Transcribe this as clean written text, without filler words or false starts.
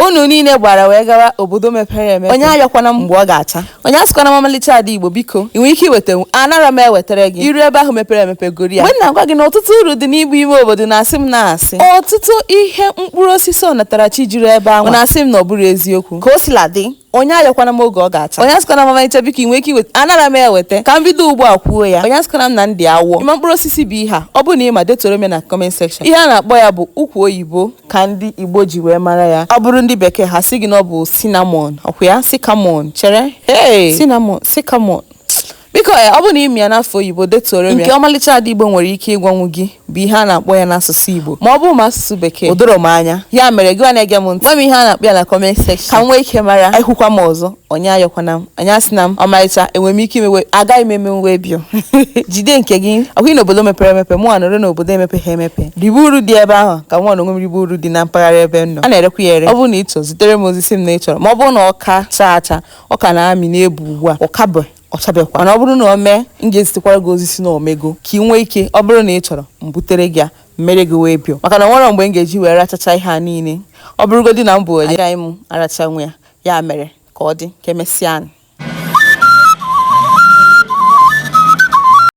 unu niile gbara wee gawa obodo mepere emepe. Onye ayọkwana mgbe ọ ga-acha. Onye asịkwana mamalicha ada Igbo biko ị nwere ike iweta anara m ewetara gị iru ebe ahụ mepere emepe gori ya. Mgbe na-agwa gị na ọtụtụ uru dị n'igbu ime obodo na-asị m na-asị ọtụtụ ihe mkpụrụ osisi ọnatarachi juru ebe ahụ na-asị m na ọ bụrụ eziokwu. Ka o sila dị onye ayọkwana m oge ọ ga-acha. Onye asịkwana m mamalicha biko ị nwere ike iweta anara m eweta ka m bido ugbu a kwuo ya. Onye asịkwana m na ndị awọ ịma mkpụrụ osisi bụ ihe a ọ bụ na ịma detoro m na comment section. Ihe a na-akpọ ya bụ ukwu oyibo ka ndị Igbo ji wee mara ya. Ọ bụrụ ndị bekee ha sị gị na ọ bụ cinnamon ọkwa ya sycamore chere cinnamon sycamore biko ọ bụ na imi ya n'afọ Igbo detoro m ya. Nke ọmalịcha ada Igbo nwere ike ịgwanwu gị bụ ihe a na-akpọ ya n'asụsụ Igbo ma ọ bụ ma asụsụ bekee o doro m anya. Ya mere gị na-ege m ntị gwa m ihe a na-akpọ ya na comment section ka m nwee ike mara. Ekwukwa m ọzọ onye ayọkwana m onye asị na m ọmalịcha enwere m ike imewe agaghị m emenwe bio jide nke gị. Ọkwa n'obodo mepere emepe mụ nọrọ n'obodo emepeghị emepe ribe uru dị ebe ahụ ka mụ onwe m ribe uru dị na mpaghara ebe m nọ. A na-erekwa ya ere. Ọ bụrụ na ị chọrọ zitere m ozi sị m na ị chọrọ ma ọ bụrụ na ọka chaa ọ ka na-amị na-ebu ugbu a ọkabụ ọ chabekwa mana ọ bụrụ na o mee m ga-ezitekwara gị ozi si na omego ka ị nwee ike ọ bụrụ na ị chọrọ m butere gị ya mere gị wee bio maka na nwere mgbe m ga-eji wee rachacha ihe a niile ọ bụrụgodị na m bụ onye anyị m aracha nwe ya mere ka ọ dị ka emesịa anyị.